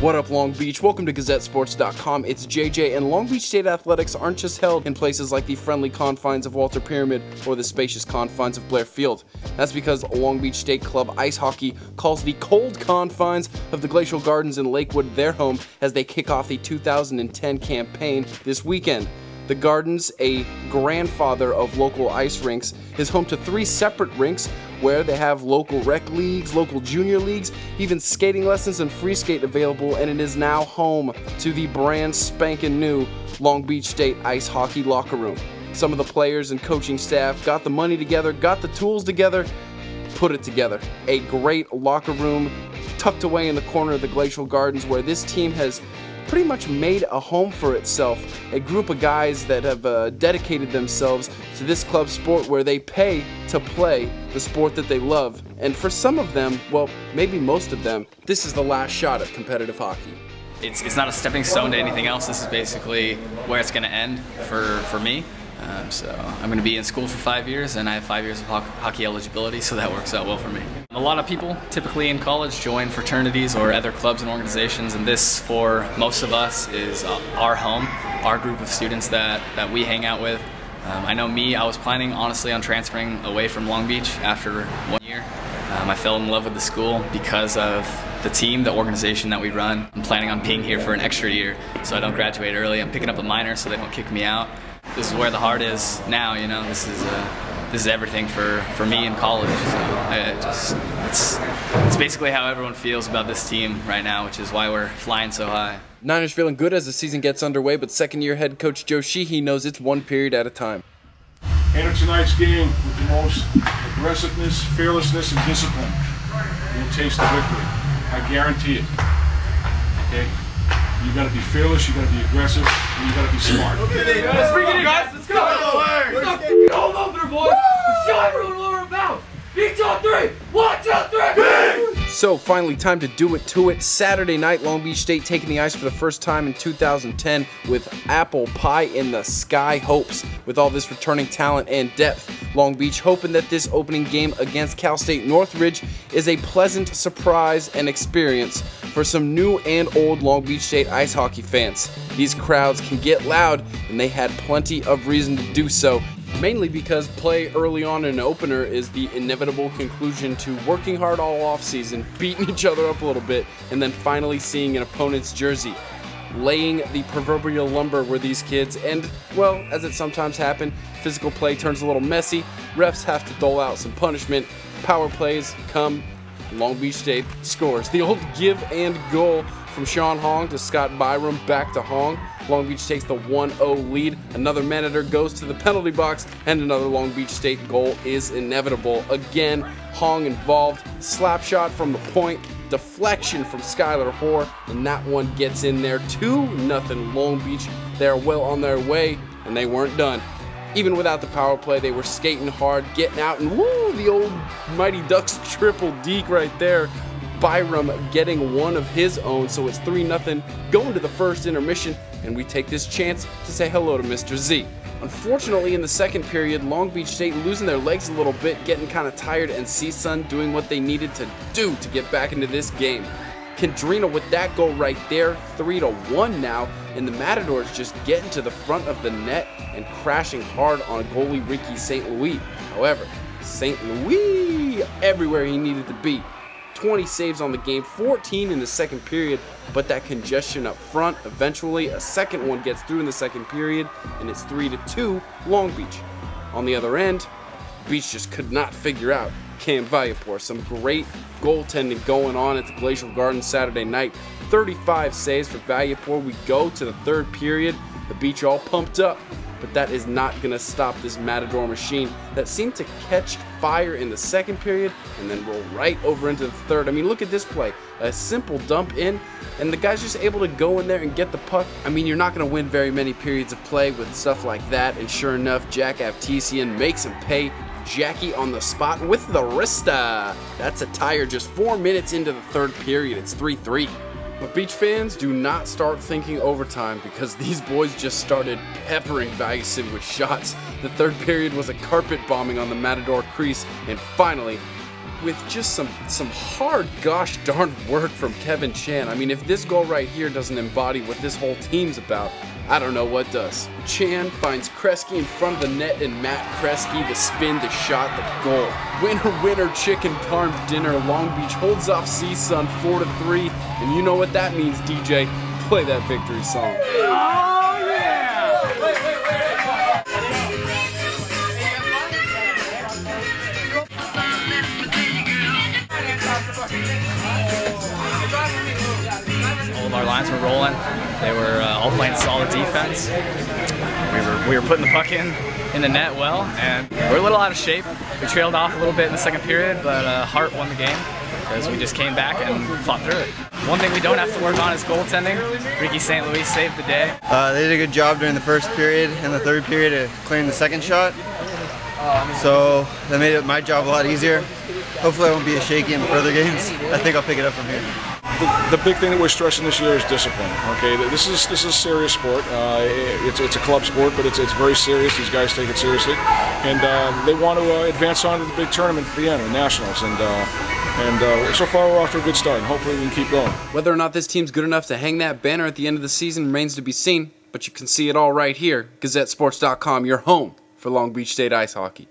What up, Long Beach? Welcome to GazetteSports.com. It's JJ, and Long Beach State athletics aren't just held in places like the friendly confines of Walter Pyramid or the spacious confines of Blair Field. That's because Long Beach State Club Ice Hockey calls the cold confines of the Glacial Gardens in Lakewood their home as they kick off the 2010 campaign this weekend. The Gardens, a grandfather of local ice rinks, is home to 3 separate rinks where they have local rec leagues, local junior leagues, even skating lessons and free skate available, and it is now home to the brand spanking new Long Beach State Ice Hockey locker room. Some of the players and coaching staff got the money together, got the tools together, put it together. A great locker room tucked away in the corner of the Glacial Gardens where this team has pretty much made a home for itself. A group of guys that have dedicated themselves to this club sport where they pay to play the sport that they love. And for some of them, well, maybe most of them, this is the last shot at competitive hockey. It's not a stepping stone to anything else. This is basically where it's going to end for me. So I'm going to be in school for 5 years, and I have 5 years of hockey eligibility, so that works out well for me. A lot of people typically in college join fraternities or other clubs and organizations, and this, for most of us, is our home, our group of students that we hang out with. I know me, I was planning honestly on transferring away from Long Beach after 1 year. I fell in love with the school because of the team, the organization that we run. I'm planning on being here for an extra year so I don't graduate early. I'm picking up a minor so they don't kick me out. This is where the heart is now, you know. This is everything for me in college. So it's basically how everyone feels about this team right now, which is why we're flying so high. Niners feeling good as the season gets underway, but second-year head coach Joe Sheehy knows it's one period at a time. Enter tonight's game with the most aggressiveness, fearlessness, and discipline. You'll taste the victory. I guarantee it. Okay? You gotta be fearless, you gotta be aggressive, and you gotta be smart. Okay, let's bring it in, guys. Let's go. Let's go. Hold on there, boys. Let's show everyone what we're about. Each on 3. 1, 2, 3. So finally, time to do it to it. Saturday night, Long Beach State taking the ice for the first time in 2010 with apple pie in the sky hopes. With all this returning talent and depth, Long Beach hoping that this opening game against Cal State Northridge is a pleasant surprise and experience for some new and old Long Beach State ice hockey fans. These crowds can get loud, and they had plenty of reason to do so. Mainly because play early on in an opener is the inevitable conclusion to working hard all offseason, beating each other up a little bit, and then finally seeing an opponent's jersey. Laying the proverbial lumber were these kids, and, well, as it sometimes happens, physical play turns a little messy, refs have to dole out some punishment, power plays come, Long Beach State scores. The old give and goal from Sean Hong to Scott Byram, back to Hong. Long Beach takes the 1-0 lead. Another Maniter goes to the penalty box, and another Long Beach State goal is inevitable. Again, Hong involved. Slap shot from the point, deflection from Skylar Hoare, and that one gets in there. 2-0 Long Beach. They're well on their way, and they weren't done. Even without the power play, they were skating hard, getting out, and woo, the old Mighty Ducks triple deke right there. Byram getting one of his own, so it's 3-0 going to the first intermission, and we take this chance to say hello to Mr. Z. Unfortunately, in the second period, Long Beach State losing their legs a little bit, getting kind of tired, and CSUN doing what they needed to do to get back into this game. Kendrina with that goal right there, 3-1 now, and the Matadors just getting to the front of the net and crashing hard on goalie Ricky St. Louis. However, St. Louis everywhere he needed to be. 20 saves on the game, 14 in the second period, but that congestion up front, eventually a second one gets through in the second period, and it's 3-2 Long Beach. On the other end, Beach just could not figure out Cam Valleypour. Some great goaltending going on at the Glacial Gardens Saturday night. 35 saves for Valleypour. We go to the third period, the Beach all pumped up, but that is not going to stop this Matador machine that seemed to catch fire in the second period and then roll right over into the third. I mean, look at this play. A simple dump in, and the guy's just able to go in there and get the puck. I mean, you're not going to win very many periods of play with stuff like that, and sure enough, Jack Avtesian makes him pay. Jackie on the spot with the wrista. That's a tire just 4 minutes into the third period. It's 3-3. But Beach fans, do not start thinking overtime because these boys just started peppering Vagueson with shots. The third period was a carpet bombing on the Matador crease, and finally, with just some hard gosh darn work from Kevin Chan. I mean, if this goal right here doesn't embody what this whole team's about, I don't know what does. Chan finds Kresge in front of the net, and Matt Kresge, the spin, the shot, the goal. Winner, winner, chicken parm dinner. Long Beach holds off CSUN 4-3, and you know what that means, DJ. Play that victory song. Oh, yeah! Wait. All of our lines were rolling. They were all playing solid defense. We were putting the puck in the net well, and we're a little out of shape. We trailed off a little bit in the second period, but Hart won the game because we just came back and fought through it. One thing we don't have to work on is goaltending. Ricky St. Louis saved the day. They did a good job during the first period and the third period of clearing the second shot. So that made my job a lot easier. Hopefully I won't be as shaky in further games. I think I'll pick it up from here. The big thing that we're stressing this year is discipline. Okay, this is a serious sport. It's a club sport, but it's very serious. These guys take it seriously, and they want to advance on to the big tournament at the end, the Nationals. And so far we're off to a good start, and hopefully we can keep going. Whether or not this team's good enough to hang that banner at the end of the season remains to be seen, but you can see it all right here. GazetteSports.com, your home for Long Beach State ice hockey.